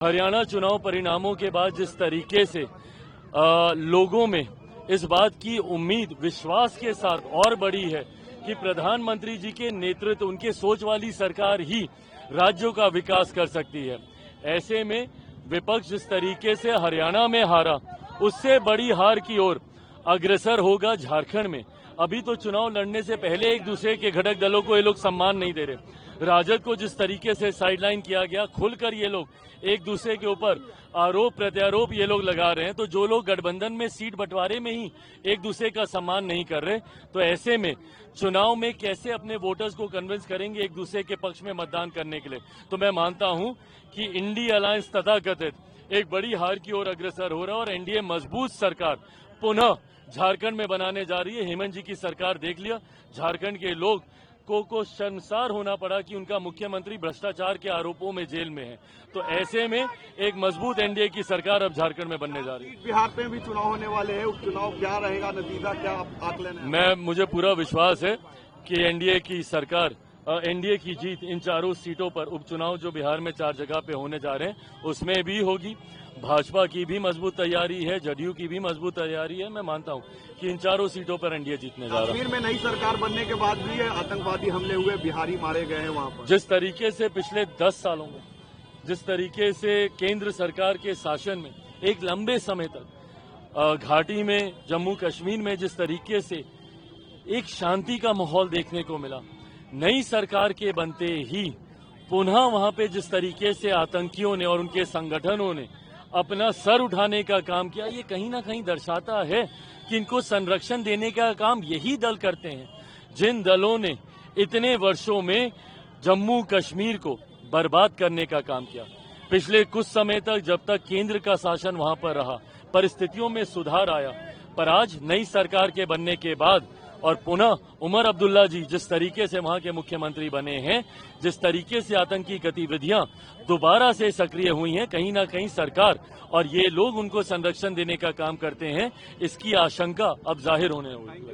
हरियाणा चुनाव परिणामों के बाद जिस तरीके से लोगों में इस बात की उम्मीद विश्वास के साथ और बढ़ी है कि प्रधानमंत्री जी के नेतृत्व, उनके सोच वाली सरकार ही राज्यों का विकास कर सकती है। ऐसे में विपक्ष जिस तरीके से हरियाणा में हारा, उससे बड़ी हार की ओर अग्रसर होगा झारखंड में। अभी तो चुनाव लड़ने से पहले एक दूसरे के घटक दलों को ये लोग सम्मान नहीं दे रहे। राजद को जिस तरीके से साइडलाइन किया गया, खुलकर ये लोग एक दूसरे के ऊपर आरोप प्रत्यारोप ये लोग लगा रहे हैं। तो जो लोग गठबंधन में सीट बंटवारे में ही एक दूसरे का सम्मान नहीं कर रहे, तो ऐसे में चुनाव में कैसे अपने वोटर्स को कन्विंस करेंगे एक दूसरे के पक्ष में मतदान करने के लिए। तो मैं मानता हूं कि इंडिया अलायंस तथाकथित एक बड़ी हार की ओर अग्रसर हो रहा है और एनडीए मजबूत सरकार पुनः झारखंड में बनाने जा रही है। हेमंत जी की सरकार देख लिया, झारखंड के लोग को शर्मसार होना पड़ा कि उनका मुख्यमंत्री भ्रष्टाचार के आरोपों में जेल में है। तो ऐसे में एक मजबूत एनडीए की सरकार अब झारखंड में बनने जा रही है। बिहार में भी चुनाव होने वाले हैं, उपचुनाव क्या रहेगा, नतीजा क्या आकलन है? मुझे पूरा विश्वास है कि एनडीए की सरकार, एनडीए की जीत इन चारों सीटों पर, उपचुनाव जो बिहार में 4 जगह पे होने जा रहे हैं उसमें भी होगी। भाजपा की भी मजबूत तैयारी है, जदयू की भी मजबूत तैयारी है। मैं मानता हूं कि इन चारों सीटों पर एनडीए जीतने जा रहा है। कश्मीर में नई सरकार बनने के बाद भी आतंकवादी हमले हुए, बिहारी मारे गए हैं वहां पर। जिस तरीके से पिछले 10 सालों में जिस तरीके से केंद्र सरकार के शासन में एक लंबे समय तक घाटी में, जम्मू कश्मीर में जिस तरीके से एक शांति का माहौल देखने को मिला, नई सरकार के बनते ही पुनः वहां पे जिस तरीके से आतंकियों ने और उनके संगठनों ने अपना सर उठाने का काम किया, ये कहीं ना कहीं दर्शाता है कि इनको संरक्षण देने का काम यही दल करते हैं जिन दलों ने इतने वर्षों में जम्मू कश्मीर को बर्बाद करने का काम किया। पिछले कुछ समय तक जब तक केंद्र का शासन वहां पर रहा, परिस्थितियों में सुधार आया, पर आज नई सरकार के बनने के बाद और पुनः उमर अब्दुल्ला जी जिस तरीके से वहां के मुख्यमंत्री बने हैं, जिस तरीके से आतंकी गतिविधियां दोबारा से सक्रिय हुई हैं, कहीं ना कहीं सरकार और ये लोग उनको संरक्षण देने का काम करते हैं, इसकी आशंका अब जाहिर होने लगी है।